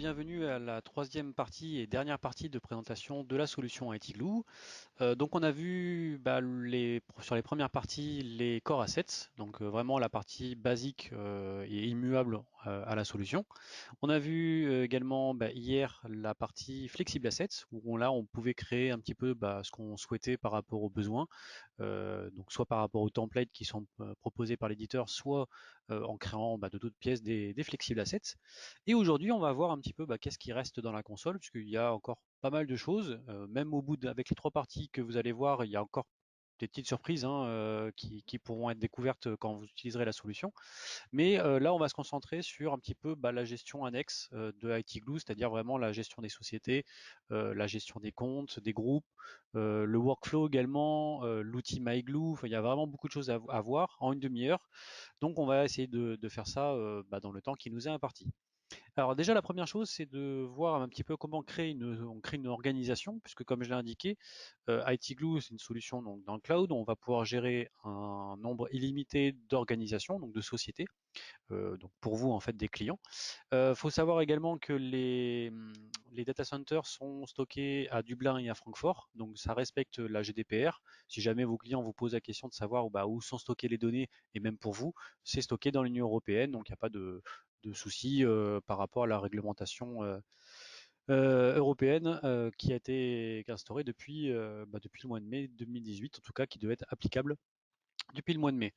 bienvenue à la troisième partie et dernière partie de présentation de la solution IT Glue. Donc on a vu sur les premières parties les core assets, donc vraiment la partie basique et immuable à la solution. On a vu également hier la partie flexible assets, où là on pouvait créer un petit peu ce qu'on souhaitait par rapport aux besoins, donc soit par rapport aux templates qui sont proposés par l'éditeur, soit en créant de toutes pièces des flexibles assets. Et aujourd'hui on va voir un petit peu qu'est-ce qui reste dans la console, puisqu'il y a encore pas mal de choses, même avec les trois parties que vous allez voir, il y a encore des petites surprises qui pourront être découvertes quand vous utiliserez la solution. Mais là, on va se concentrer sur un petit peu la gestion annexe de IT Glue, c'est-à-dire vraiment la gestion des sociétés, la gestion des comptes, des groupes, le workflow également, l'outil MyGlue. Enfin, il y a vraiment beaucoup de choses à voir en une demi-heure. Donc, on va essayer de faire ça dans le temps qui nous est imparti. Alors déjà, la première chose, c'est de voir un petit peu comment on crée une organisation, puisque comme je l'ai indiqué, IT Glue, c'est une solution donc, dans le cloud. On va pouvoir gérer un nombre illimité d'organisations, donc de sociétés, donc pour vous en fait des clients. Faut savoir également que les data centers sont stockés à Dublin et à Francfort, donc ça respecte la GDPR. Si jamais vos clients vous posent la question de savoir où sont stockées les données, et même pour vous, c'est stocké dans l'Union européenne, donc il n'y a pas de souci par rapport à la réglementation européenne qui a été instaurée depuis le mois de mai 2018, en tout cas qui devait être applicable depuis le mois de mai.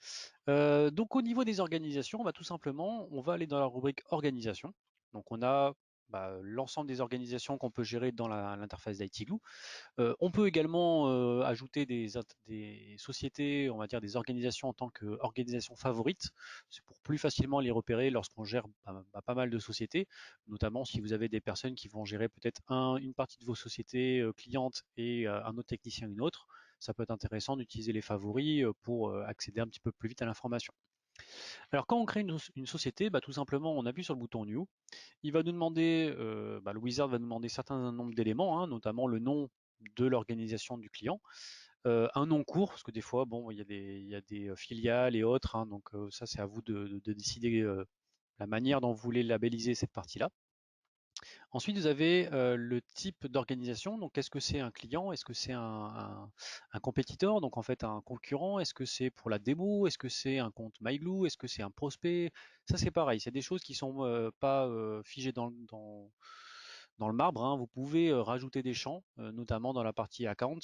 Donc au niveau des organisations, tout simplement, on va aller dans la rubrique organisation. Donc on a l'ensemble des organisations qu'on peut gérer dans l'interface d'ITGlue. On peut également ajouter des sociétés, on va dire des organisations en tant qu'organisation favorite. C'est pour plus facilement les repérer lorsqu'on gère pas mal de sociétés, notamment si vous avez des personnes qui vont gérer peut-être une partie de vos sociétés clientes et un autre technicien une autre. Ça peut être intéressant d'utiliser les favoris pour accéder un petit peu plus vite à l'information. Alors quand on crée une société, tout simplement on appuie sur le bouton New. Il va nous demander, le wizard va nous demander certain nombre d'éléments, notamment le nom de l'organisation du client, un nom court, parce que des fois, bon, il y a des filiales et autres, donc ça c'est à vous de décider la manière dont vous voulez labelliser cette partie-là. Ensuite, vous avez le type d'organisation. Donc, est-ce que c'est un client? Est-ce que c'est un compétiteur? Donc, en fait, un concurrent? Est-ce que c'est pour la démo? Est-ce que c'est un compte MyGlue? Est-ce que c'est un prospect? Ça, c'est pareil. C'est des choses qui sont pas figées dans le marbre. Vous pouvez rajouter des champs, notamment dans la partie account.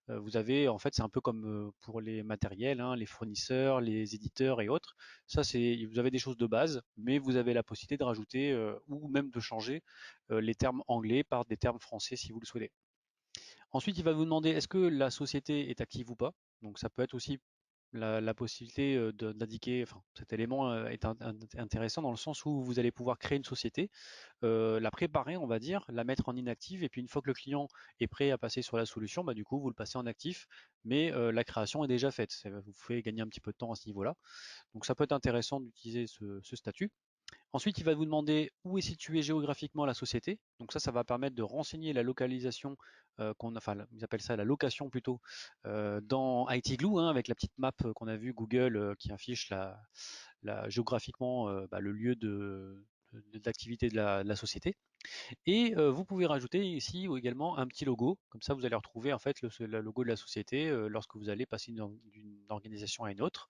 Vous avez, en fait, c'est un peu comme pour les matériels, les fournisseurs, les éditeurs et autres. Ça, vous avez des choses de base, mais vous avez la possibilité de rajouter ou même de changer les termes anglais par des termes français si vous le souhaitez. Ensuite, il va vous demander est-ce que la société est active ou pas. Donc ça peut être aussi la possibilité d'indiquer, enfin cet élément est intéressant dans le sens où vous allez pouvoir créer une société, la préparer on va dire, la mettre en inactive et puis une fois que le client est prêt à passer sur la solution, du coup vous le passez en actif, mais la création est déjà faite. Ça vous fait gagner un petit peu de temps à ce niveau-là. Donc ça peut être intéressant d'utiliser ce statut. Ensuite, il va vous demander où est située géographiquement la société. Donc ça va permettre de renseigner la localisation ils appellent ça la location plutôt, dans IT Glue, avec la petite map qu'on a vue Google qui affiche géographiquement le lieu d'activité de la société. Et vous pouvez rajouter ici également un petit logo, comme ça vous allez retrouver en fait le logo de la société lorsque vous allez passer d'une organisation à une autre.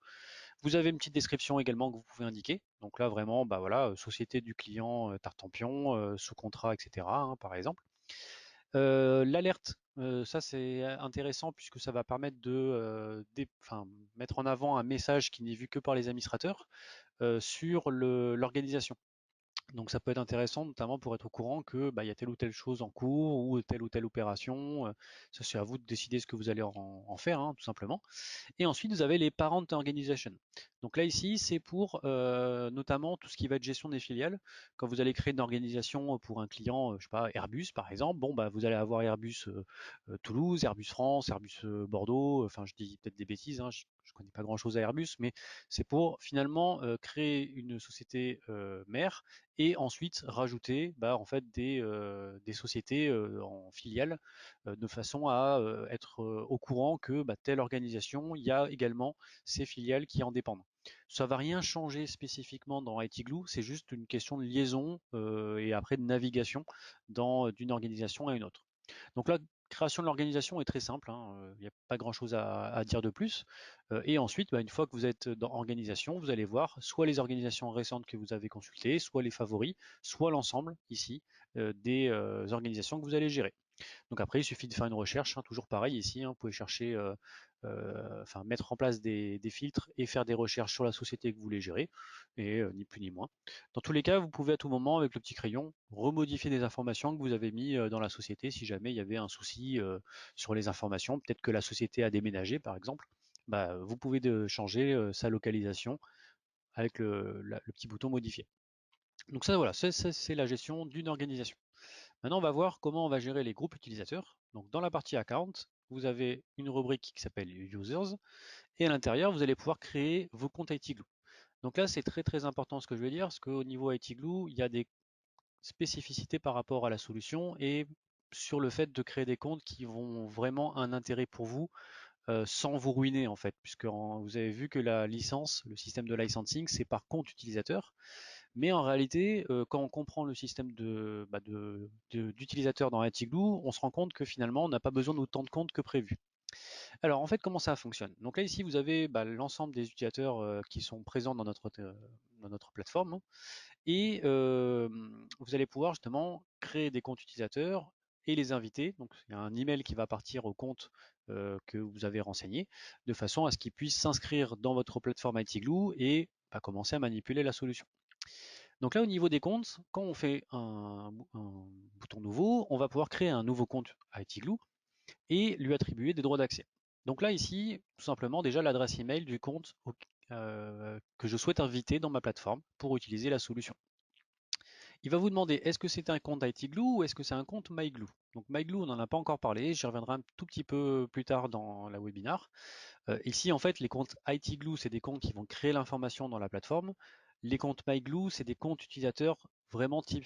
Vous avez une petite description également que vous pouvez indiquer. Donc là vraiment, voilà, société du client Tartampion, sous contrat, etc. Par exemple. L'alerte, ça c'est intéressant puisque ça va permettre mettre en avant un message qui n'est vu que par les administrateurs sur l'organisation. Donc ça peut être intéressant, notamment pour être au courant que il y a telle ou telle chose en cours ou telle opération. Ça c'est à vous de décider ce que vous allez en faire, tout simplement. Et ensuite, vous avez les parent organization. Donc là, ici, c'est pour notamment tout ce qui va être gestion des filiales. Quand vous allez créer une organisation pour un client, je sais pas, Airbus par exemple, vous allez avoir Airbus Toulouse, Airbus France, Airbus Bordeaux. Enfin, je dis peut-être des bêtises, je connais pas grand-chose à Airbus, mais c'est pour finalement créer une société mère et ensuite rajouter en fait des sociétés en filiales de façon à être au courant que telle organisation, il y a également ces filiales qui en dépendent. Ça va rien changer spécifiquement dans IT Glue, c'est juste une question de liaison et après de navigation d'une organisation à une autre. Donc la création de l'organisation est très simple, hein, il n'y a pas grand-chose à dire de plus. Et ensuite, bah, une fois que vous êtes dans organisation, vous allez voir soit les organisations récentes que vous avez consultées, soit les favoris, soit l'ensemble ici des organisations que vous allez gérer. Donc après, il suffit de faire une recherche, hein, toujours pareil ici, hein, vous pouvez chercher, enfin mettre en place des filtres et faire des recherches sur la société que vous voulez gérer, et ni plus ni moins. Dans tous les cas, vous pouvez à tout moment, avec le petit crayon, remodifier des informations que vous avez mis dans la société si jamais il y avait un souci sur les informations. Peut-être que la société a déménagé, par exemple. Bah, vous pouvez changer sa localisation avec le petit bouton modifier. Donc ça, voilà, c'est la gestion d'une organisation. Maintenant, on va voir comment on va gérer les groupes utilisateurs. Donc, dans la partie Account, vous avez une rubrique qui s'appelle Users et à l'intérieur, vous allez pouvoir créer vos comptes IT Glue. Donc là, c'est très très important ce que je vais dire parce qu'au niveau IT Glue, il y a des spécificités par rapport à la solution et sur le fait de créer des comptes qui vont vraiment un intérêt pour vous sans vous ruiner en fait, puisque vous avez vu que la licence, le système de licensing, c'est par compte utilisateur. Mais en réalité, quand on comprend le système d'utilisateurs dans Atigloo, on se rend compte que finalement, on n'a pas besoin d'autant de comptes que prévu. Alors en fait, comment ça fonctionne? Donc là, ici, vous avez l'ensemble des utilisateurs qui sont présents dans notre plateforme, hein, et vous allez pouvoir justement créer des comptes utilisateurs et les inviter. Donc il y a un email qui va partir au compte que vous avez renseigné, de façon à ce qu'ils puissent s'inscrire dans votre plateforme Atigloo et commencer à manipuler la solution. Donc là, au niveau des comptes, quand on fait un bouton nouveau, on va pouvoir créer un nouveau compte à Etigloo et lui attribuer des droits d'accès. Donc là, ici, tout simplement, déjà l'adresse email du compte que je souhaite inviter dans ma plateforme pour utiliser la solution. Il va vous demander est-ce que c'est un compte ITglue ou est-ce que c'est un compte MyGlue. Donc MyGlue, on n'en a pas encore parlé, j'y reviendrai un tout petit peu plus tard dans la webinar. Ici, en fait, les comptes ITglue, c'est des comptes qui vont créer l'information dans la plateforme. Les comptes MyGlue, c'est des comptes utilisateurs vraiment type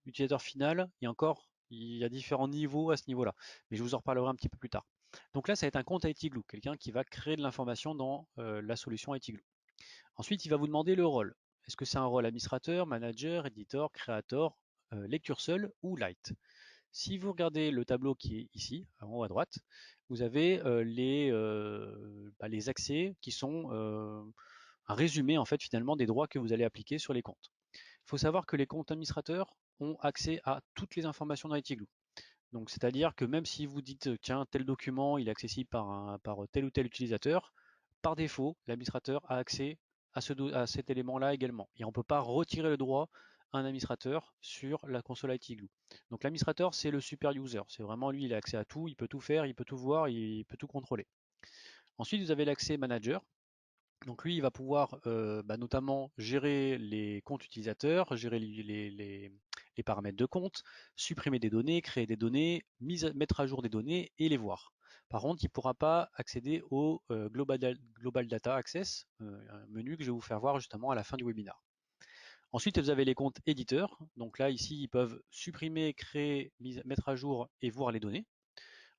utilisateur final. Et encore, il y a différents niveaux à ce niveau-là. Mais je vous en reparlerai un petit peu plus tard. Donc là, ça va être un compte ITglue, quelqu'un qui va créer de l'information dans la solution ITglue. Ensuite, il va vous demander le rôle. Est-ce que c'est un rôle administrateur, manager, éditeur, créateur, lecture seule ou light? Si vous regardez le tableau qui est ici, en haut à droite, vous avez les accès qui sont un résumé en fait finalement des droits que vous allez appliquer sur les comptes. Il faut savoir que les comptes administrateurs ont accès à toutes les informations dans ITglue. Donc c'est-à-dire que même si vous dites tiens tel document il est accessible par tel ou tel utilisateur, par défaut l'administrateur a accès à cet élément-là également. Et on ne peut pas retirer le droit à un administrateur sur la console ITglue. Donc l'administrateur c'est le super user, c'est vraiment lui il a accès à tout, il peut tout faire, il peut tout voir, il peut tout contrôler. Ensuite vous avez l'accès manager. Donc lui, il va pouvoir notamment gérer les comptes utilisateurs, gérer les paramètres de compte, supprimer des données, créer des données, mettre à jour des données et les voir. Par contre, il ne pourra pas accéder au Global Data Access, un menu que je vais vous faire voir justement à la fin du webinaire. Ensuite, vous avez les comptes éditeurs. Donc là, ici, ils peuvent supprimer, créer, mettre à jour et voir les données.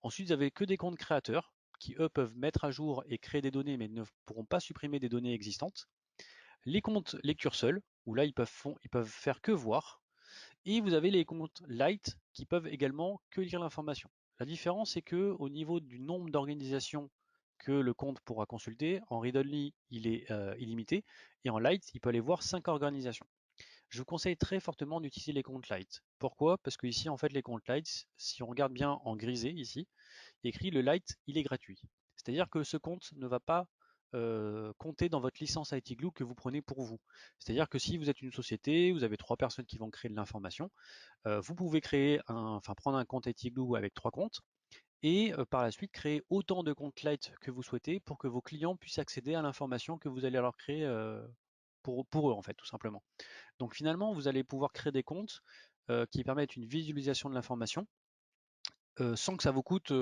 Ensuite, vous avez que des comptes créateurs qui, eux, peuvent mettre à jour et créer des données, mais ne pourront pas supprimer des données existantes. Les comptes lecture seule, où là, ils peuvent faire que voir. Et vous avez les comptes light qui peuvent également que lire l'information. La différence, c'est que au niveau du nombre d'organisations que le compte pourra consulter, en read-only, il est illimité, et en light, il peut aller voir 5 organisations. Je vous conseille très fortement d'utiliser les comptes light. Pourquoi? Parce que ici, en fait, les comptes light, si on regarde bien en grisé ici, écrit le light, il est gratuit. C'est-à-dire que ce compte ne va pas compter dans votre licence IT Glue que vous prenez pour vous. C'est-à-dire que si vous êtes une société, vous avez 3 personnes qui vont créer de l'information, vous pouvez prendre un compte IT Glue avec 3 comptes et par la suite créer autant de comptes light que vous souhaitez pour que vos clients puissent accéder à l'information que vous allez leur créer pour eux en fait, tout simplement. Donc finalement, vous allez pouvoir créer des comptes qui permettent une visualisation de l'information sans que ça vous coûte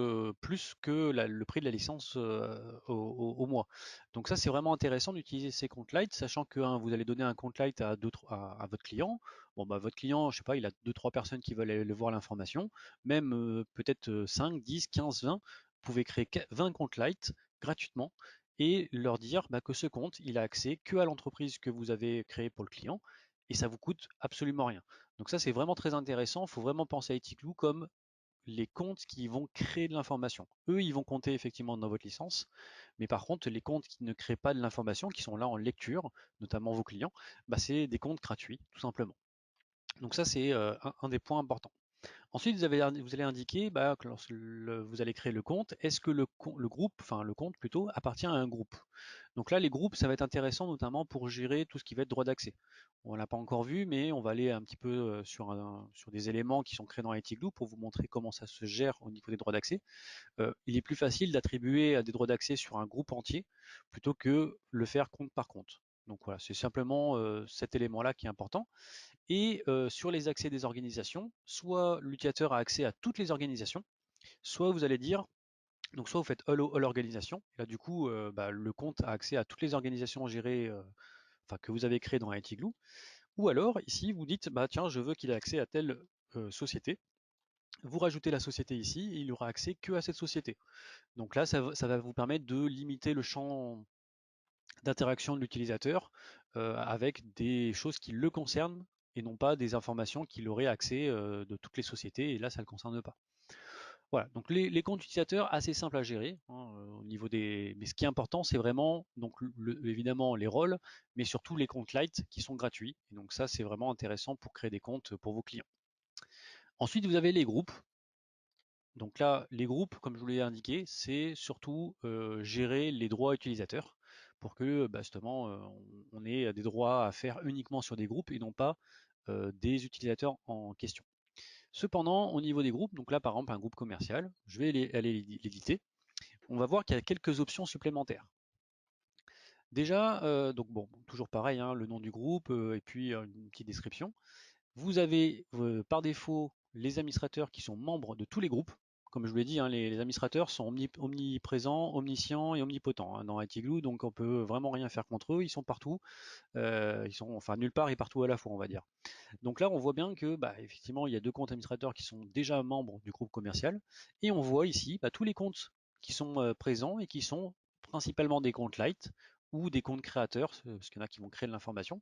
plus que le prix de la licence au mois. Donc ça, c'est vraiment intéressant d'utiliser ces comptes light, sachant que vous allez donner un compte light à votre client. Bon, bah, votre client, je sais pas, il a 2, 3 personnes qui veulent aller voir l'information, même peut-être 5, 10, 15, 20. Vous pouvez créer 20 comptes light gratuitement et leur dire bah, que ce compte, il a accès que à l'entreprise que vous avez créée pour le client et ça vous coûte absolument rien. Donc ça, c'est vraiment très intéressant. Il faut vraiment penser à Etigloo comme les comptes qui vont créer de l'information. Eux, ils vont compter effectivement dans votre licence, mais par contre, les comptes qui ne créent pas de l'information, qui sont là en lecture, notamment vos clients, bah, c'est des comptes gratuits, tout simplement. Donc ça, c'est un des points importants. Ensuite, vous allez indiquer bah, que lorsque vous allez créer le compte, est-ce que le groupe, enfin le compte plutôt, appartient à un groupe. Donc là, les groupes, ça va être intéressant notamment pour gérer tout ce qui va être droit d'accès. On l'a pas encore vu, mais on va aller un petit peu sur des éléments qui sont créés dans ITGlue pour vous montrer comment ça se gère au niveau des droits d'accès. Il est plus facile d'attribuer des droits d'accès sur un groupe entier plutôt que le faire compte par compte. Donc voilà, c'est simplement cet élément-là qui est important. Et sur les accès des organisations, soit l'utilisateur a accès à toutes les organisations, soit vous allez dire, donc soit vous faites all organisation, et là du coup bah, le compte a accès à toutes les organisations gérées, enfin que vous avez créées dans ITGlue, ou alors ici vous dites bah tiens je veux qu'il ait accès à telle société, vous rajoutez la société ici et il aura accès que à cette société. Donc là ça va vous permettre de limiter le champ d'interaction de l'utilisateur avec des choses qui le concernent et non pas des informations qu'il aurait accès de toutes les sociétés et là ça ne le concerne pas. Voilà, donc les comptes utilisateurs assez simples à gérer hein, au niveau des. Mais ce qui est important, c'est vraiment donc évidemment les rôles, mais surtout les comptes light qui sont gratuits. Et donc ça, c'est vraiment intéressant pour créer des comptes pour vos clients. Ensuite, vous avez les groupes. Donc là, les groupes, comme je vous l'ai indiqué, c'est surtout gérer les droits utilisateurs pour que bah, justement on ait des droits à faire uniquement sur des groupes et non pas des utilisateurs en question. Cependant, au niveau des groupes, donc là par exemple un groupe commercial, je vais aller l'éditer, on va voir qu'il y a quelques options supplémentaires. Déjà, donc bon, toujours pareil, hein, le nom du groupe et puis une petite description. Vous avez par défaut les administrateurs qui sont membres de tous les groupes. Comme je vous l'ai dit, hein, les administrateurs sont omniprésents, omniscients et omnipotents hein, dans ITglue, donc on peut vraiment rien faire contre eux. Ils sont partout, ils sont enfin nulle part et partout à la fois, on va dire. Donc là, on voit bien que bah, effectivement, il y a deux comptes administrateurs qui sont déjà membres du groupe commercial, et on voit ici bah, tous les comptes qui sont présents et qui sont principalement des comptes light ou des comptes créateurs, parce qu'il y en a qui vont créer de l'information.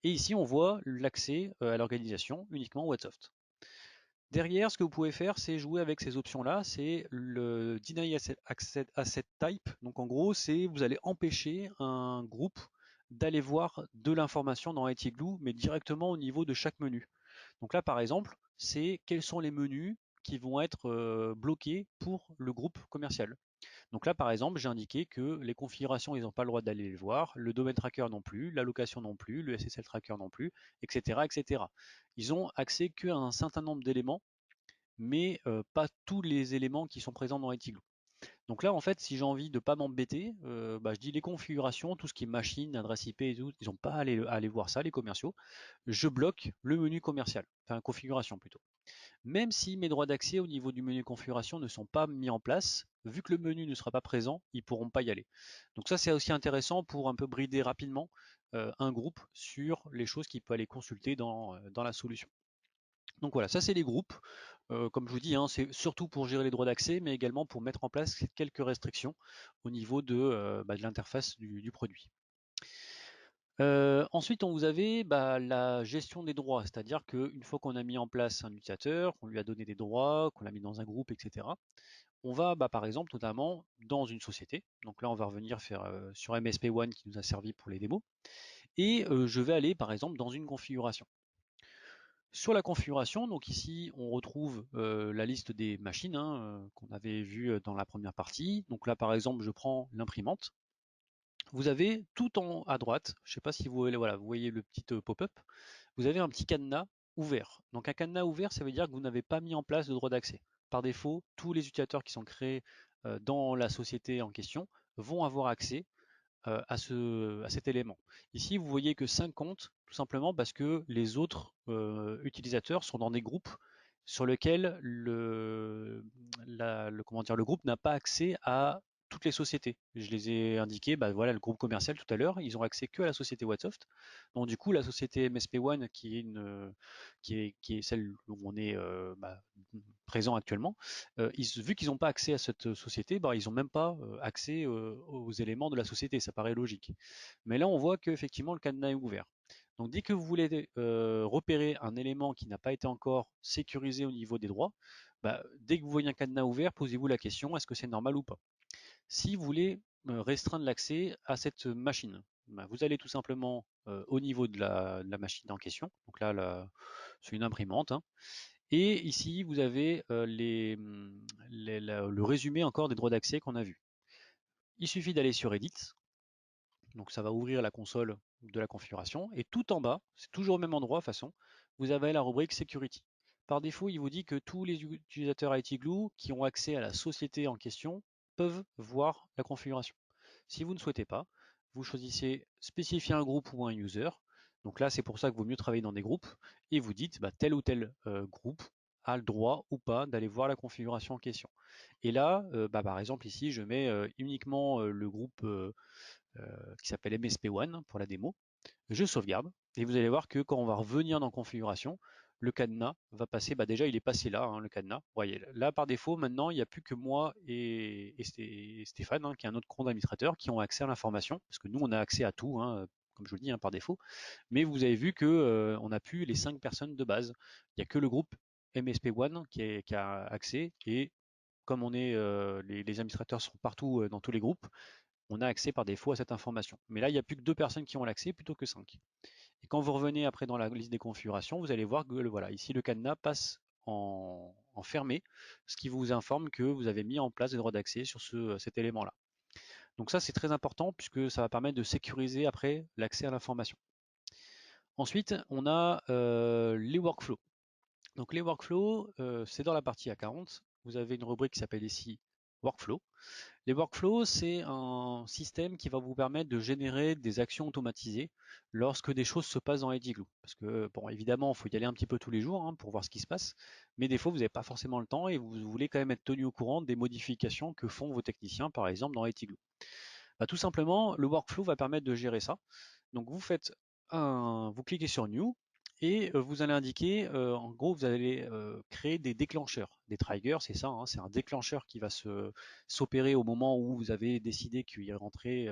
Et ici, on voit l'accès à l'organisation uniquement Whatsoft. Derrière, ce que vous pouvez faire, c'est jouer avec ces options-là. C'est le Deny Asset Type. Donc en gros, c'est vous allez empêcher un groupe d'aller voir de l'information dans ITglue, mais directement au niveau de chaque menu. Donc là, par exemple, c'est quels sont les menus qui vont être bloqués pour le groupe commercial. Donc là, par exemple, j'ai indiqué que les configurations, ils n'ont pas le droit d'aller les voir, le domaine tracker non plus, l'allocation non plus, le SSL tracker non plus, etc., etc. Ils ont accès qu'à un certain nombre d'éléments, mais pas tous les éléments qui sont présents dans ITglue. Donc là, en fait, si j'ai envie de ne pas m'embêter, bah, je dis les configurations, tout ce qui est machine, adresse IP et tout, ils n'ont pas à aller voir ça, les commerciaux. Je bloque le menu commercial, enfin configuration plutôt. Même si mes droits d'accès au niveau du menu configuration ne sont pas mis en place, vu que le menu ne sera pas présent, ils ne pourront pas y aller. Donc ça, c'est aussi intéressant pour un peu brider rapidement un groupe sur les choses qu'il peut aller consulter dans la solution. Donc voilà, ça c'est les groupes. Comme je vous dis, hein, c'est surtout pour gérer les droits d'accès, mais également pour mettre en place quelques restrictions au niveau de l'interface du produit. Ensuite, on vous avez bah, la gestion des droits, c'est-à-dire qu'une fois qu'on a mis en place un utilisateur, qu'on lui a donné des droits, qu'on l'a mis dans un groupe, etc., on va bah, par exemple notamment dans une société, donc là on va revenir faire sur MSP One qui nous a servi pour les démos, et je vais aller par exemple dans une configuration. Sur la configuration, donc ici on retrouve la liste des machines hein, qu'on avait vu dans la première partie. Donc là par exemple je prends l'imprimante. Vous avez tout en à droite, je ne sais pas si vous, voilà, vous voyez le petit pop-up, vous avez un petit cadenas ouvert. Donc un cadenas ouvert, ça veut dire que vous n'avez pas mis en place de droit d'accès. Par défaut, tous les utilisateurs qui sont créés dans la société en question vont avoir accès à cet élément. Ici, vous voyez que 5 comptes, tout simplement parce que les autres utilisateurs sont dans des groupes sur lesquels comment dire, le groupe n'a pas accès à toutes les sociétés. Je les ai indiquées, bah voilà, le groupe commercial tout à l'heure, ils ont accès que à la société Wattsoft. Donc du coup, la société MSP One, qui est celle où on est présent actuellement, vu qu'ils n'ont pas accès à cette société, bah, ils n'ont même pas accès aux éléments de la société. Ça paraît logique. Mais là, on voit qu'effectivement, le cadenas est ouvert. Donc dès que vous voulez repérer un élément qui n'a pas été encore sécurisé au niveau des droits, bah, dès que vous voyez un cadenas ouvert, posez-vous la question, est-ce que c'est normal ou pas? Si vous voulez restreindre l'accès à cette machine, bah, vous allez tout simplement au niveau de la machine en question. Donc là, c'est une imprimante, hein. Et ici, vous avez le résumé encore des droits d'accès qu'on a vu. Il suffit d'aller sur Edit. Donc ça va ouvrir la console de la configuration. Et tout en bas, c'est toujours au même endroit, de toute façon, vous avez la rubrique Security. Par défaut, il vous dit que tous les utilisateurs IT Glue qui ont accès à la société en question peuvent voir la configuration. Si vous ne souhaitez pas, vous choisissez spécifier un groupe ou un user. Donc là, c'est pour ça qu'il vaut mieux travailler dans des groupes. Et vous dites tel ou tel groupe a le droit ou pas d'aller voir la configuration en question. Et là, par exemple, ici, je mets uniquement le groupe qui s'appelle MSP One pour la démo. Je sauvegarde et vous allez voir que quand on va revenir dans configuration, le cadenas va passer, déjà il est passé là, hein, le cadenas. Vous voyez, là par défaut, maintenant il n'y a plus que moi et Stéphane, hein, qui est un autre compte administrateur, qui ont accès à l'information, parce que nous on a accès à tout, hein, comme je vous le dis, hein, par défaut. Mais vous avez vu que on n'a plus les 5 personnes de base. Il n'y a que le groupe MSP One qui a accès et comme on est les administrateurs sont partout dans tous les groupes, on a accès par défaut à cette information. Mais là, il n'y a plus que 2 personnes qui ont l'accès plutôt que 5. Et quand vous revenez après dans la liste des configurations, vous allez voir que voilà, ici le cadenas passe en fermé, ce qui vous informe que vous avez mis en place des droits d'accès sur cet élément-là. Donc ça, c'est très important puisque ça va permettre de sécuriser après l'accès à l'information. Ensuite, on a les workflows. Donc les workflows, c'est dans la partie A40. Vous avez une rubrique qui s'appelle ici Workflow. Les workflows, c'est un système qui va vous permettre de générer des actions automatisées lorsque des choses se passent dans Glue. Parce que, bon, évidemment, il faut y aller un petit peu tous les jours, hein, pour voir ce qui se passe, mais des fois, vous n'avez pas forcément le temps et vous voulez quand même être tenu au courant des modifications que font vos techniciens, par exemple, dans Glue. Tout simplement, le workflow va permettre de gérer ça. Donc, vous cliquez sur New et vous allez indiquer, en gros, vous allez créer des déclencheurs. Des triggers, c'est ça, hein, c'est un déclencheur qui va s'opérer au moment où vous avez décidé qu'il y rentrait,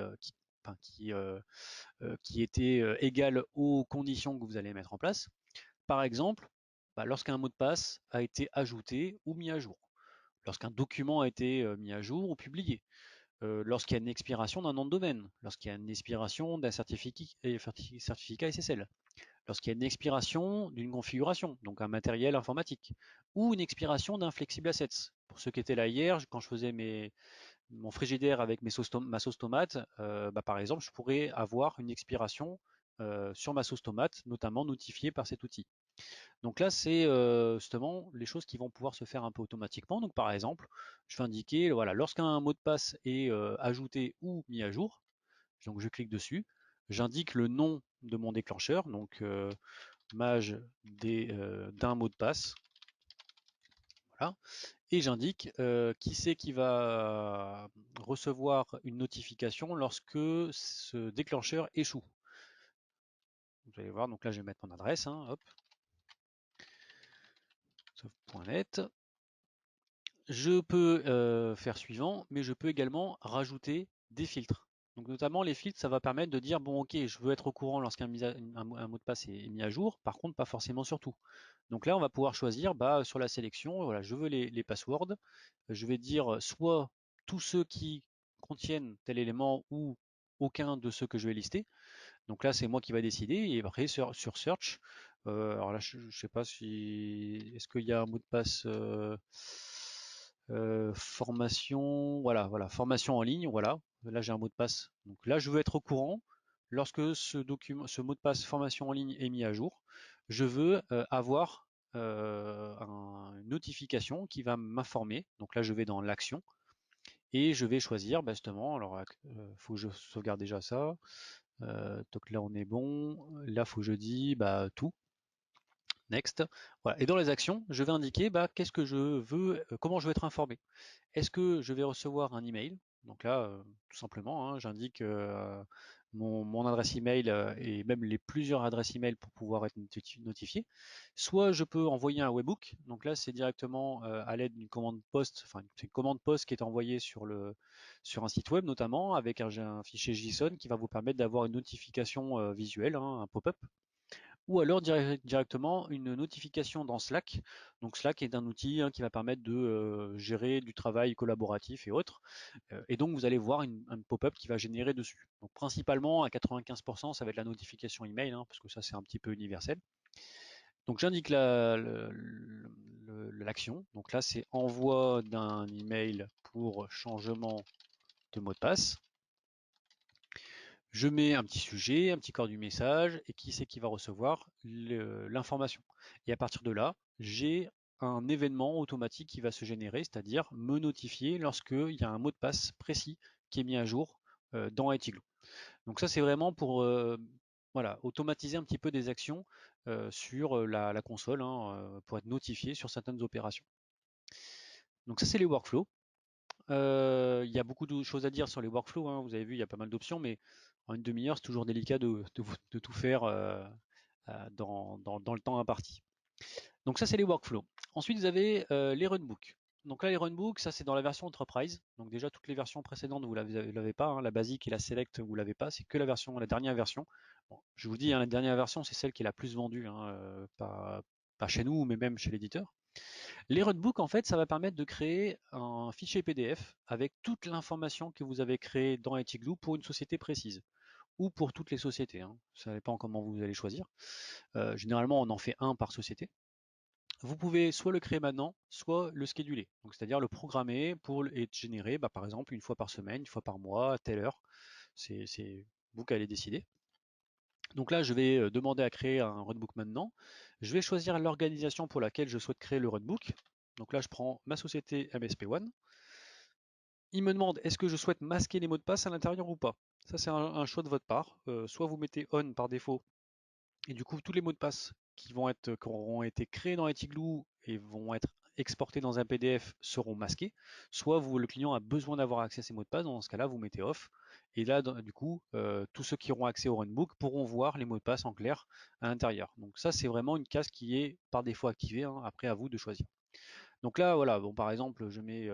qui était égal aux conditions que vous allez mettre en place. Par exemple, lorsqu'un mot de passe a été ajouté ou mis à jour, lorsqu'un document a été mis à jour ou publié, lorsqu'il y a une expiration d'un nom de domaine, lorsqu'il y a une expiration d'un certificat SSL, lorsqu'il y a une expiration d'une configuration, donc un matériel informatique, ou une expiration d'un flexible assets. Pour ceux qui étaient là hier, quand je faisais mon frigidaire avec ma sauce tomate, par exemple, je pourrais avoir une expiration sur ma sauce tomate, notamment notifiée par cet outil. Donc là, c'est justement les choses qui vont pouvoir se faire un peu automatiquement. Donc par exemple, je vais indiquer, voilà, lorsqu'un mot de passe est ajouté ou mis à jour, donc je clique dessus, j'indique le nom de mon déclencheur, donc mage d'un mot de passe, voilà, et j'indique qui c'est qui va recevoir une notification lorsque ce déclencheur échoue. Vous allez voir, donc là je vais mettre mon adresse, hein, hop, sauf.net. Je peux faire suivant, mais je peux également rajouter des filtres. Donc notamment les filtres, ça va permettre de dire bon ok, je veux être au courant lorsqu'un mot de passe est mis à jour, par contre pas forcément sur tout. Donc là on va pouvoir choisir sur la sélection, voilà, je veux les passwords, je vais dire soit tous ceux qui contiennent tel élément ou aucun de ceux que je vais lister. Donc là c'est moi qui va décider et après sur search, alors là je sais pas si est-ce qu'il y a un mot de passe formation, voilà, formation en ligne, voilà. Là j'ai un mot de passe. Donc là je veux être au courant lorsque ce mot de passe formation en ligne est mis à jour. Je veux avoir une notification qui va m'informer. Donc là je vais dans l'action et je vais choisir justement. Alors faut que je sauvegarde déjà ça. Donc là on est bon. Là faut que je dise tout. Next. Voilà. Et dans les actions, je vais indiquer qu'est-ce que je veux, comment je veux être informé. Est-ce que je vais recevoir un email Donc là, tout simplement, hein, j'indique mon adresse email et même les plusieurs adresses email pour pouvoir être notifié. Soit je peux envoyer un webhook. Donc là, c'est directement à l'aide d'une commande post, enfin c'est une commande post qui est envoyée sur un site web notamment avec un fichier JSON qui va vous permettre d'avoir une notification visuelle, hein, un pop-up ou alors directement une notification dans Slack. Donc Slack est un outil, hein, qui va permettre de gérer du travail collaboratif et autres. Et donc vous allez voir un pop-up qui va générer dessus. Donc principalement à 95%, ça va être la notification email, hein, parce que ça c'est un petit peu universel. Donc j'indique l'action. Donc là c'est envoi d'un email pour changement de mot de passe. Je mets un petit sujet, un petit corps du message, et qui c'est qui va recevoir l'information. Et à partir de là, j'ai un événement automatique qui va se générer, c'est-à-dire me notifier lorsqu'il y a un mot de passe précis qui est mis à jour dans Etigloo. Donc ça, c'est vraiment pour voilà, automatiser un petit peu des actions sur la console, hein, pour être notifié sur certaines opérations. Donc ça, c'est les workflows. Il y a beaucoup de choses à dire sur les workflows, hein. Vous avez vu, il y a pas mal d'options, mais en une demi-heure, c'est toujours délicat de tout faire dans le temps imparti. Donc ça, c'est les workflows. Ensuite, vous avez les runbooks. Donc là, les runbooks, ça c'est dans la version Enterprise. Donc déjà, toutes les versions précédentes, vous l'avez pas, hein. La basique et la Select, vous l'avez pas. C'est que la dernière version. Bon, je vous dis, hein, la dernière version, c'est celle qui est la plus vendue, hein, pas chez nous, mais même chez l'éditeur. Les runbooks, en fait, ça va permettre de créer un fichier PDF avec toute l'information que vous avez créée dans Etigloo pour une société précise ou pour toutes les sociétés, hein. Ça dépend comment vous allez choisir. Généralement, on en fait un par société. Vous pouvez soit le créer maintenant, soit le scheduler. Donc, c'est-à-dire le programmer pour être généré, bah, par exemple, une fois par semaine, une fois par mois, à telle heure. C'est vous qui allez décider. Donc là, je vais demander à créer un runbook maintenant. Je vais choisir l'organisation pour laquelle je souhaite créer le runbook. Donc là, je prends ma société MSP One. Il me demande est-ce que je souhaite masquer les mots de passe à l'intérieur ou pas. Ça, c'est un choix de votre part. Soit vous mettez on par défaut, et du coup, tous les mots de passe qui auront été créés dans Etigloo et vont être exportés dans un PDF seront masqués. Soit le client a besoin d'avoir accès à ces mots de passe. Dans ce cas-là, vous mettez off. Et là, du coup, tous ceux qui auront accès au runbook pourront voir les mots de passe en clair à l'intérieur. Donc ça, c'est vraiment une case qui est par défaut activée, hein. Après, à vous de choisir. Donc là, voilà, bon, par exemple, je mets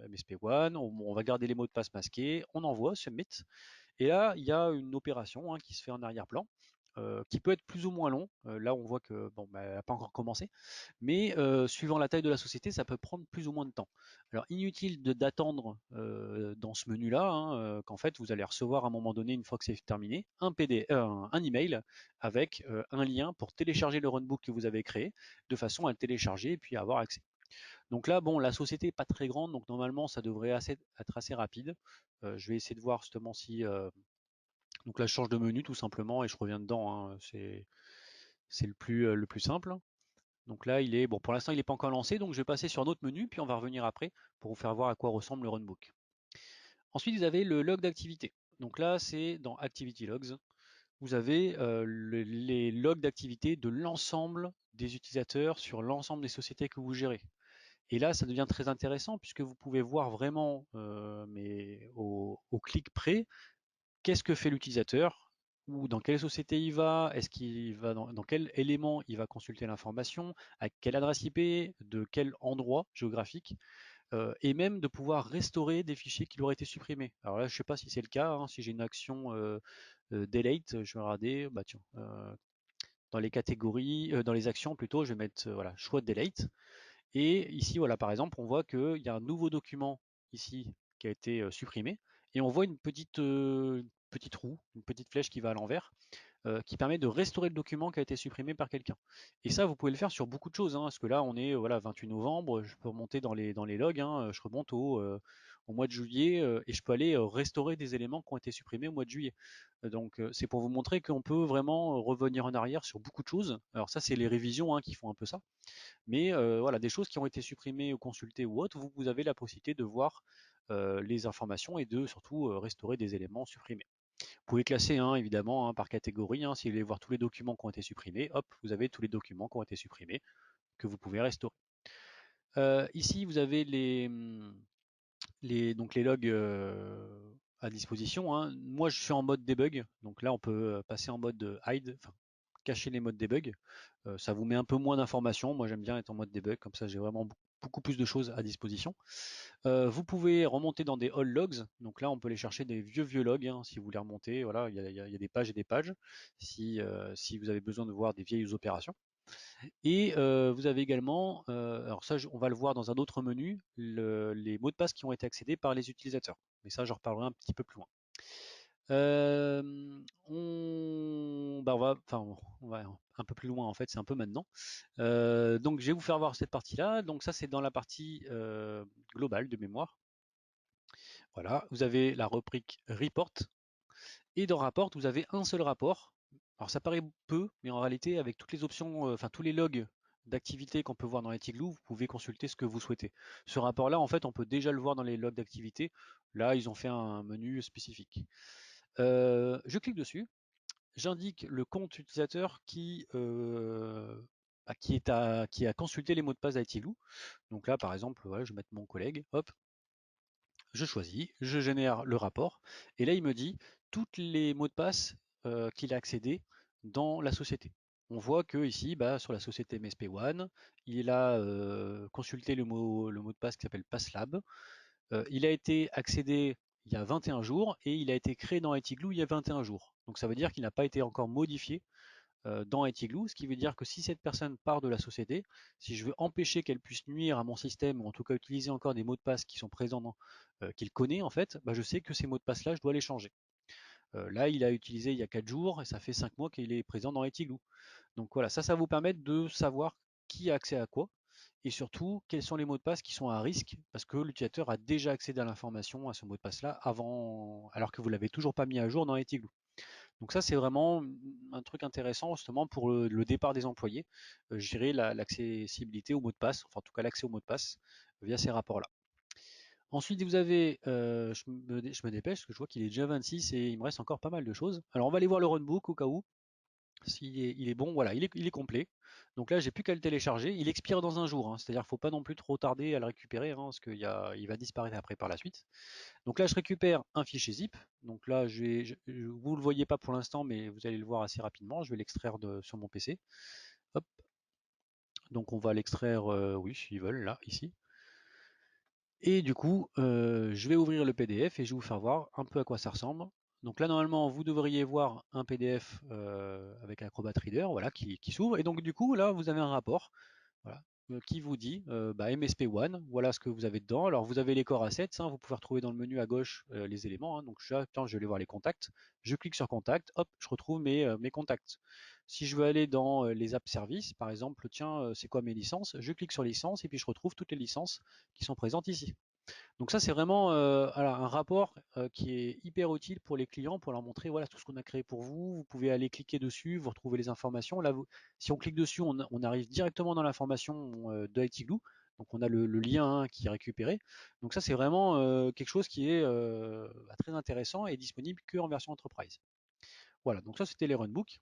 MSP One, on va garder les mots de passe masqués, on envoie, submit, et là, il y a une opération, hein, qui se fait en arrière-plan, qui peut être plus ou moins long. Là, on voit que bon, bah, elle n'a pas encore commencé, mais suivant la taille de la société, ça peut prendre plus ou moins de temps. Alors, inutile d'attendre dans ce menu-là, hein, qu'en fait, vous allez recevoir à un moment donné, une fois que c'est terminé, un email avec un lien pour télécharger le runbook que vous avez créé, de façon à le télécharger et puis à avoir accès. Donc là, bon, la société n'est pas très grande, donc normalement, ça devrait être assez rapide. Je vais essayer de voir justement si donc là, je change de menu tout simplement et je reviens dedans, hein. C'est le plus simple. Donc là, bon, pour l'instant, il n'est pas encore lancé, donc je vais passer sur un autre menu, puis on va revenir après pour vous faire voir à quoi ressemble le runbook. Ensuite, vous avez le log d'activité. Donc là, c'est dans Activity Logs. Vous avez les logs d'activité de l'ensemble des utilisateurs sur l'ensemble des sociétés que vous gérez. Et là, ça devient très intéressant puisque vous pouvez voir vraiment, mais au clic près, qu'est-ce que fait l'utilisateur, ou dans quelle société il va, est-ce qu'il va dans quel élément il va consulter l'information, à quelle adresse IP, de quel endroit géographique, et même de pouvoir restaurer des fichiers qui auraient été supprimés. Alors là, je ne sais pas si c'est le cas, hein, si j'ai une action delete, je vais regarder, bah tiens, dans les catégories, dans les actions plutôt, je vais mettre voilà, choix de delete. Et ici, voilà, par exemple, on voit qu'il y a un nouveau document ici qui a été supprimé, et on voit petite roue, une petite flèche qui va à l'envers, qui permet de restaurer le document qui a été supprimé par quelqu'un. Et ça, vous pouvez le faire sur beaucoup de choses, hein, parce que là, on est voilà 28 novembre, je peux remonter dans les logs, hein, je remonte au mois de juillet, et je peux aller restaurer des éléments qui ont été supprimés au mois de juillet. Donc c'est pour vous montrer qu'on peut vraiment revenir en arrière sur beaucoup de choses. Alors ça, c'est les révisions, hein, qui font un peu ça. Mais voilà, des choses qui ont été supprimées ou consultées ou autres, vous avez la possibilité de voir les informations et de surtout restaurer des éléments supprimés. Vous pouvez classer, hein, évidemment, hein, par catégorie, hein. Si vous voulez voir tous les documents qui ont été supprimés, hop, vous avez tous les documents qui ont été supprimés que vous pouvez restaurer. Ici, vous avez donc les logs à disposition, hein. Moi, je suis en mode debug, donc là, on peut passer en mode hide, enfin, cacher les modes debug. Ça vous met un peu moins d'informations. Moi, j'aime bien être en mode debug, comme ça, j'ai vraiment beaucoup plus de choses à disposition. Vous pouvez remonter dans des all logs. Donc là, on peut aller chercher des vieux logs, hein, si vous les remontez. Voilà, il y a des pages et des pages. Si vous avez besoin de voir des vieilles opérations. Et vous avez également, alors ça, on va le voir dans un autre menu, les mots de passe qui ont été accédés par les utilisateurs. Mais ça, j'en reparlerai un petit peu plus loin. On va un peu plus loin en fait, c'est un peu maintenant. Donc je vais vous faire voir cette partie-là. Donc ça, c'est dans la partie globale de mémoire. Voilà, vous avez la rubrique report. Et dans rapport, vous avez un seul rapport. Alors ça paraît peu, mais en réalité, avec toutes les options, enfin tous les logs d'activité qu'on peut voir dans Etigloo, vous pouvez consulter ce que vous souhaitez. Ce rapport-là, en fait, on peut déjà le voir dans les logs d'activité. Là, ils ont fait un menu spécifique. Je clique dessus, j'indique le compte utilisateur qui a consulté les mots de passe d'Etigloo. Donc là, par exemple, voilà, je vais mettre mon collègue, hop, je choisis, je génère le rapport, et là il me dit toutes les mots de passe qu'il a accédé dans la société. On voit que ici, bah, sur la société MSP One, il a consulté le mot de passe qui s'appelle PassLab. Il a été accédé il y a 21 jours et il a été créé dans ITGlue il y a 21 jours. Donc ça veut dire qu'il n'a pas été encore modifié dans ITglue, ce qui veut dire que si cette personne part de la société, si je veux empêcher qu'elle puisse nuire à mon système ou en tout cas utiliser encore des mots de passe qui sont présents qu'il connaît en fait, bah, je sais que ces mots de passe là, je dois les changer. Là, il a utilisé il y a 4 jours et ça fait 5 mois qu'il est présent dans ITglue. Donc voilà, ça vous permet de savoir qui a accès à quoi et surtout quels sont les mots de passe qui sont à risque parce que l'utilisateur a déjà accédé à l'information, à ce mot de passe là avant, alors que vous l'avez toujours pas mis à jour dans ITglue. Donc ça, c'est vraiment un truc intéressant justement pour le départ des employés, gérer l'accessibilité au mot de passe, enfin en tout cas l'accès au mot de passe via ces rapports-là. Ensuite, vous avez, je me dépêche parce que je vois qu'il est déjà 26 et il me reste encore pas mal de choses. Alors on va aller voir le runbook au cas où. S'il est, il est bon, voilà, il est complet. Donc là, j'ai plus qu'à le télécharger. Il expire dans un jour, hein, c'est-à-dire qu'il ne faut pas non plus trop tarder à le récupérer, hein, parce il va disparaître après par la suite. Donc là, je récupère un fichier zip. Donc là, vous ne le voyez pas pour l'instant, mais vous allez le voir assez rapidement. Je vais l'extraire sur mon PC. Hop. Donc on va l'extraire, oui, s'ils veulent, là, ici. Et du coup, je vais ouvrir le PDF et je vais vous faire voir un peu à quoi ça ressemble. Donc là, normalement, vous devriez voir un PDF avec Acrobat Reader, voilà, qui s'ouvre. Et donc du coup, là, vous avez un rapport. Voilà, qui vous dit bah, MSP One, voilà ce que vous avez dedans. Alors vous avez les core assets, hein, vous pouvez retrouver dans le menu à gauche les éléments. Hein, donc je vais aller voir les contacts. Je clique sur contact, hop, je retrouve mes contacts. Si je veux aller dans les apps services, par exemple, tiens, c'est quoi mes licences? Je clique sur licences et puis je retrouve toutes les licences qui sont présentes ici. Donc ça, c'est vraiment un rapport qui est hyper utile pour les clients, pour leur montrer voilà tout ce qu'on a créé pour vous. Vous pouvez aller cliquer dessus, vous retrouvez les informations. Là, si on clique dessus, on arrive directement dans l'information de ITglue. Donc on a le lien qui est récupéré. Donc ça, c'est vraiment quelque chose qui est très intéressant et disponible qu'en version enterprise. Voilà, donc ça, c'était les runbooks.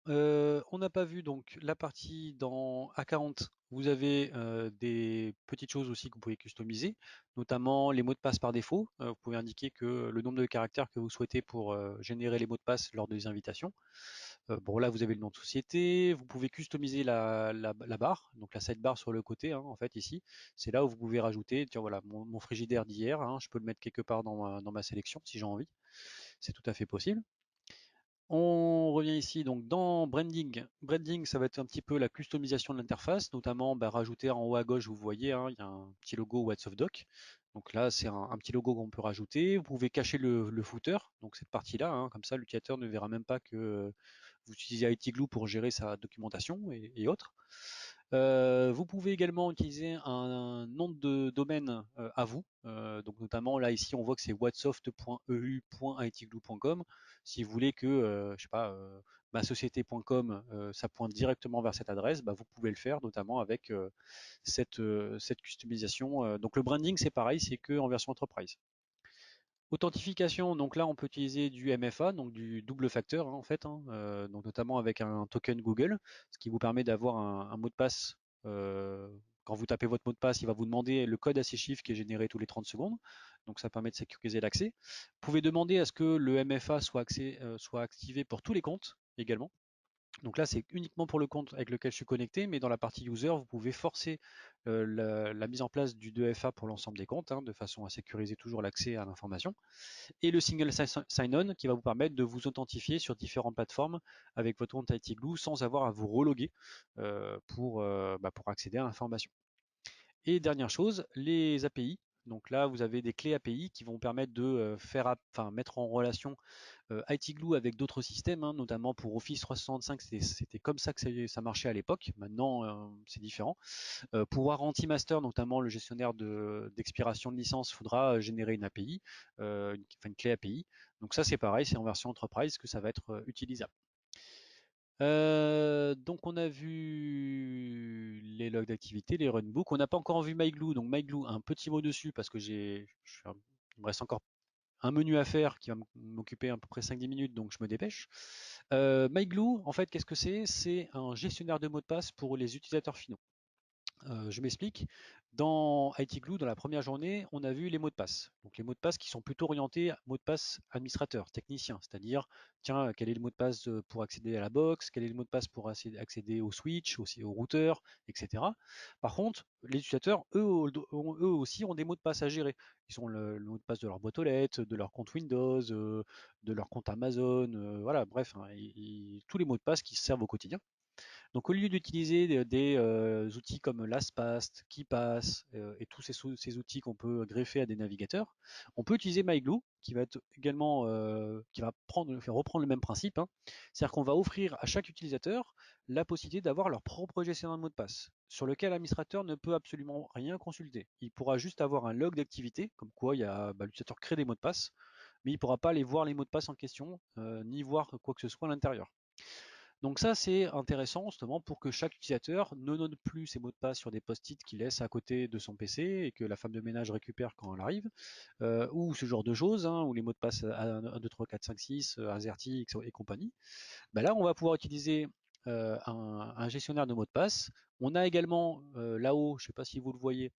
On n'a pas vu donc la partie dans Account. Vous avez des petites choses aussi que vous pouvez customiser, notamment les mots de passe par défaut. Vous pouvez indiquer que le nombre de caractères que vous souhaitez pour générer les mots de passe lors des invitations. Bon, là, vous avez le nom de société. Vous pouvez customiser la barre, donc la sidebar sur le côté, hein, en fait, ici. C'est là où vous pouvez rajouter, tiens, voilà, mon frigidaire d'hier. Hein, je peux le mettre quelque part dans ma sélection si j'ai envie. C'est tout à fait possible. On revient ici donc dans branding. Branding, ça va être un petit peu la customisation de l'interface, notamment rajouter en haut à gauche, vous voyez, hein, il y a un petit logo What's of Doc. Donc là, c'est un petit logo qu'on peut rajouter. Vous pouvez cacher le footer, donc cette partie-là, hein, comme ça l'utilisateur ne verra même pas que vous utilisez ITglue pour gérer sa documentation et autres. Vous pouvez également utiliser un nom de domaine à vous. Donc notamment là ici on voit que c'est whatsoft.eu.itglue.com. Si vous voulez que je sais pas ma société.com ça pointe directement vers cette adresse, bah, vous pouvez le faire notamment avec cette customisation. Donc le branding c'est pareil, c'est que en version enterprise. Authentification, donc là on peut utiliser du MFA, donc du double facteur hein, en fait, hein, donc notamment avec un token Google, ce qui vous permet d'avoir un mot de passe quand vous tapez votre mot de passe, il va vous demander le code à 6 chiffres qui est généré tous les 30 secondes. Donc ça permet de sécuriser l'accès. Vous pouvez demander à ce que le MFA soit activé pour tous les comptes également. Donc là, c'est uniquement pour le compte avec lequel je suis connecté, mais dans la partie user, vous pouvez forcer la mise en place du 2FA pour l'ensemble des comptes, de façon à sécuriser toujours l'accès à l'information. Et le single sign-on qui va vous permettre de vous authentifier sur différentes plateformes avec votre compte IT Glue sans avoir à vous reloguer pour accéder à l'information. Et dernière chose, les API. Donc là, vous avez des clés API qui vont permettre de mettre en relation IT Glue avec d'autres systèmes, notamment pour Office 365, c'était comme ça que ça marchait à l'époque. Maintenant, c'est différent. Pour Warranty Master, notamment le gestionnaire d'expiration de licence, il faudra générer une API, une clé API. Donc ça, c'est pareil, c'est en version Enterprise que ça va être utilisable. Donc on a vu les logs d'activité, les runbooks. On n'a pas encore vu MyGlue. Donc MyGlue, un petit mot dessus parce que il me reste encore un menu à faire qui va m'occuper à peu près 5-10 minutes, donc je me dépêche. MyGlue, en fait, qu'est-ce que c'est? C'est un gestionnaire de mots de passe pour les utilisateurs finaux. Je m'explique. Dans IT Glue, dans la première journée, on a vu les mots de passe. Donc les mots de passe qui sont plutôt orientés mots de passe administrateur, technicien, c'est-à-dire, tiens, quel est le mot de passe pour accéder à la box, quel est le mot de passe pour accéder au switch, aussi au routeur, etc. Par contre, les utilisateurs, eux aussi, ont des mots de passe à gérer. Ils ont le mot de passe de leur boîte aux lettres, de leur compte Windows, de leur compte Amazon, voilà, bref, tous les mots de passe qui servent au quotidien. Donc au lieu d'utiliser des outils comme LastPass, KeePass et tous ces outils qu'on peut greffer à des navigateurs, on peut utiliser MyGlue qui va être également qui va reprendre le même principe. C'est-à-dire qu'on va offrir à chaque utilisateur la possibilité d'avoir leur propre gestionnaire de mot de passe, sur lequel l'administrateur ne peut absolument rien consulter. Il pourra juste avoir un log d'activité, comme quoi l'utilisateur crée des mots de passe, mais il ne pourra pas aller voir les mots de passe en question, ni voir quoi que ce soit à l'intérieur. Donc ça, c'est intéressant justement pour que chaque utilisateur ne note plus ses mots de passe sur des post-it qu'il laisse à côté de son PC et que la femme de ménage récupère quand elle arrive, ou ce genre de choses, ou les mots de passe 1, 2, 3, 4, 5, 6, AZERTY et compagnie. Ben là, on va pouvoir utiliser un gestionnaire de mots de passe. On a également là-haut, je ne sais pas si vous le voyez,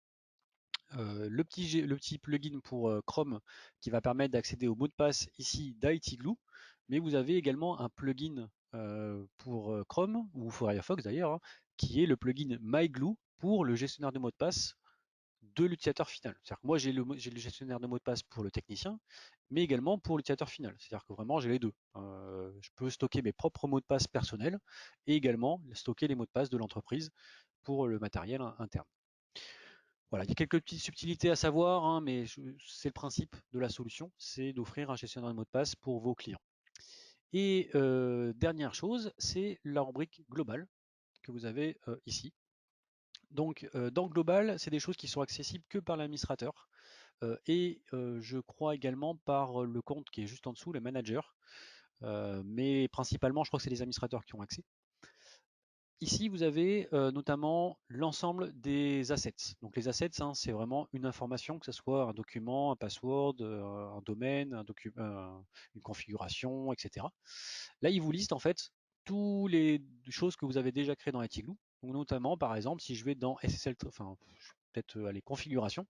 le petit plugin pour Chrome qui va permettre d'accéder aux mots de passe ici d'IT Glue, mais vous avez également un plugin pour Chrome ou Firefox d'ailleurs, qui est le plugin MyGlue pour le gestionnaire de mots de passe de l'utilisateur final. C'est-à-dire que moi j'ai le gestionnaire de mots de passe pour le technicien, mais également pour l'utilisateur final. C'est-à-dire que vraiment j'ai les deux. Je peux stocker mes propres mots de passe personnels et également stocker les mots de passe de l'entreprise pour le matériel interne. Voilà, il y a quelques petites subtilités à savoir, mais c'est le principe de la solution, c'est d'offrir un gestionnaire de mot de passe pour vos clients. Et dernière chose, c'est la rubrique globale que vous avez ici. Donc dans Global, c'est des choses qui sont accessibles que par l'administrateur et je crois également par le compte qui est juste en dessous, le manager. Mais principalement, je crois que c'est les administrateurs qui ont accès. Ici, vous avez notamment l'ensemble des assets. Donc les assets, c'est vraiment une information, que ce soit un document, un password, un domaine, une configuration, etc. Là, il vous liste en fait toutes les choses que vous avez déjà créées dans ITGlue. Donc notamment, par exemple, si je vais dans SSL, enfin peut-être aller configuration.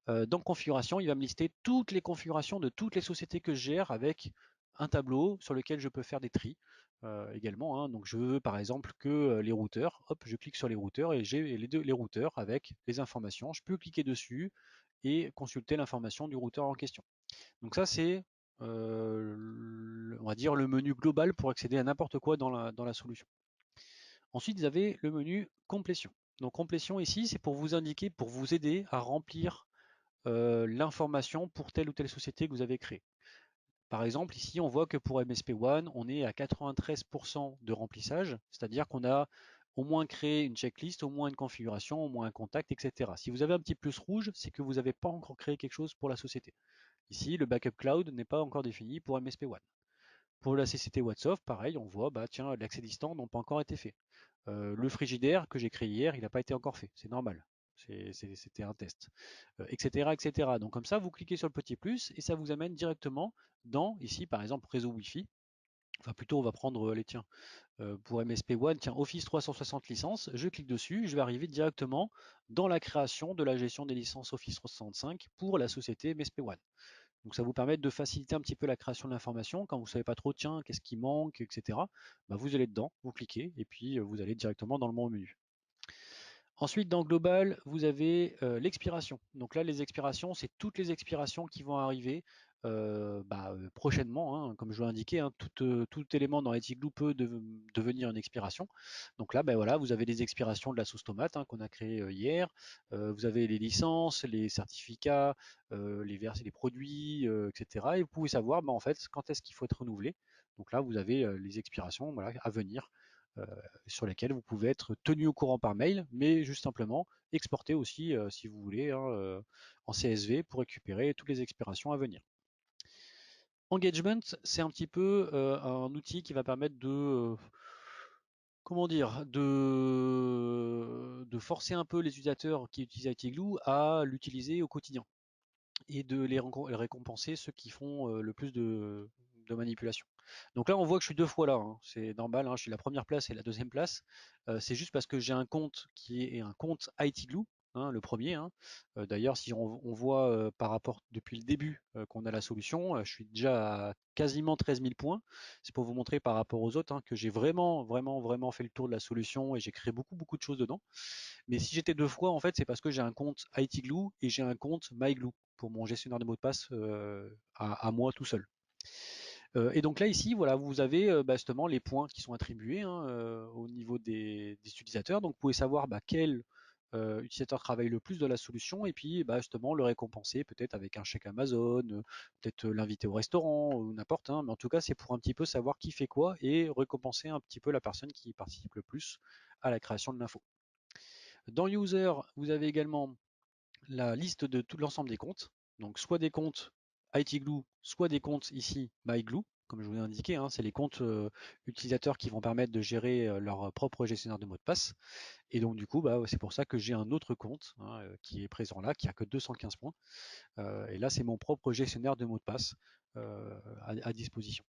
Dans configuration, il va me lister toutes les configurations de toutes les sociétés que je gère avec un tableau sur lequel je peux faire des tris également. Donc je veux par exemple que les routeurs, hop, je clique sur les routeurs et j'ai les routeurs avec les informations. Je peux cliquer dessus et consulter l'information du routeur en question. Donc ça c'est on va dire le menu global pour accéder à n'importe quoi dans la solution. Ensuite, vous avez le menu complétion. Donc complétion ici, c'est pour vous indiquer, pour vous aider à remplir l'information pour telle ou telle société que vous avez créée. Par exemple, ici, on voit que pour MSP One, on est à 93% de remplissage, c'est-à-dire qu'on a au moins créé une checklist, au moins une configuration, au moins un contact, etc. Si vous avez un petit plus rouge, c'est que vous n'avez pas encore créé quelque chose pour la société. Ici, le backup cloud n'est pas encore défini pour MSP One. Pour la CCT WhatsApp, pareil, on voit, tiens, l'accès distant n'ont pas encore été fait. Le frigidaire que j'ai créé hier, il n'a pas été encore fait, c'est normal. C'était un test, etc., etc. Donc comme ça, vous cliquez sur le petit plus et ça vous amène directement dans, ici par exemple, réseau Wi-Fi. Enfin plutôt on va prendre les tiens. Pour MSP One, tiens, Office 360 licences, je clique dessus, je vais arriver directement dans la création de la gestion des licences Office 365 pour la société MSP One. Donc ça vous permet de faciliter un petit peu la création de l'information. Quand vous ne savez pas trop, tiens, qu'est-ce qui manque, etc. Bah, vous allez dedans, vous cliquez, et puis vous allez directement dans le menu. Ensuite, dans Global, vous avez l'expiration. Donc là, les expirations, c'est toutes les expirations qui vont arriver prochainement, hein. Comme je vous l'ai indiqué, hein, tout élément dans IT Glue peut devenir une expiration. Donc là, ben voilà, vous avez les expirations de la sauce tomate, hein, qu'on a créée hier. Vous avez les licences, les certificats, les produits, etc. Et vous pouvez savoir en fait quand est-ce qu'il faut être renouvelé. Donc là, vous avez les expirations, voilà, à venir. Euh, sur lesquels vous pouvez être tenu au courant par mail, mais juste simplement exporter aussi, si vous voulez, hein, en CSV pour récupérer toutes les expirations à venir. Engagement, c'est un petit peu un outil qui va permettre de, comment dire, de forcer un peu les utilisateurs qui utilisent ITglue à l'utiliser au quotidien et de les récompenser ceux qui font le plus de manipulation. Donc là, on voit que je suis deux fois là, hein. C'est normal, hein. Je suis la première place et la deuxième place. C'est juste parce que j'ai un compte qui est un compte ITglue, hein, le premier, hein. D'ailleurs, si on voit par rapport depuis le début qu'on a la solution, je suis déjà à quasiment 13 000 points. C'est pour vous montrer par rapport aux autres, hein, que j'ai vraiment, vraiment, vraiment fait le tour de la solution et j'ai créé beaucoup, beaucoup de choses dedans. Mais si j'étais deux fois, en fait, c'est parce que j'ai un compte ITglue et j'ai un compte MyGlue pour mon gestionnaire de mots de passe à moi tout seul. Et donc là, ici, voilà, vous avez justement les points qui sont attribués, hein, au niveau des utilisateurs. Donc vous pouvez savoir quel utilisateur travaille le plus de la solution et puis justement le récompenser peut-être avec un chèque Amazon, peut-être l'inviter au restaurant ou n'importe, hein. Mais en tout cas, c'est pour un petit peu savoir qui fait quoi et récompenser un petit peu la personne qui participe le plus à la création de l'info. Dans User, vous avez également la liste de tout l'ensemble des comptes. Donc soit des comptes ITglue, soit des comptes ici MyGlue, comme je vous l'ai indiqué, hein, c'est les comptes utilisateurs qui vont permettre de gérer leur propre gestionnaire de mots de passe. Et donc du coup, c'est pour ça que j'ai un autre compte, hein, qui est présent là, qui a que 215 points. Et là, c'est mon propre gestionnaire de mots de passe à disposition.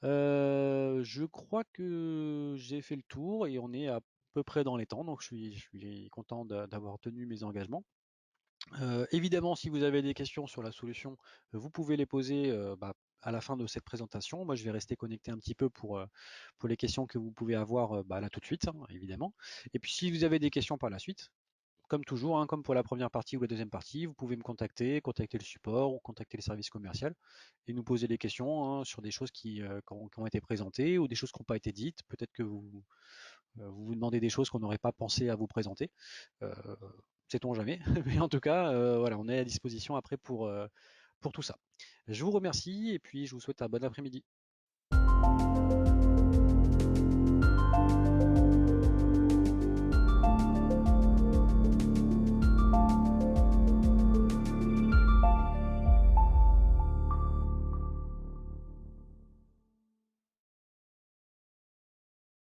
Je crois que j'ai fait le tour et on est à peu près dans les temps, donc je suis content d'avoir tenu mes engagements. Évidemment, si vous avez des questions sur la solution, vous pouvez les poser à la fin de cette présentation. Moi, je vais rester connecté un petit peu pour les questions que vous pouvez avoir là tout de suite, hein, évidemment. Et puis, si vous avez des questions par la suite, comme toujours, hein, comme pour la première partie ou la deuxième partie, vous pouvez me contacter le support ou contacter le service commercial et nous poser des questions, hein, sur des choses qui ont été présentées ou des choses qui n'ont pas été dites. Peut-être que vous demandez des choses qu'on n'aurait pas pensé à vous présenter. Euh, Sait-on jamais. Mais en tout cas, voilà, on est à disposition après pour tout ça. Je vous remercie et puis je vous souhaite un bon après-midi.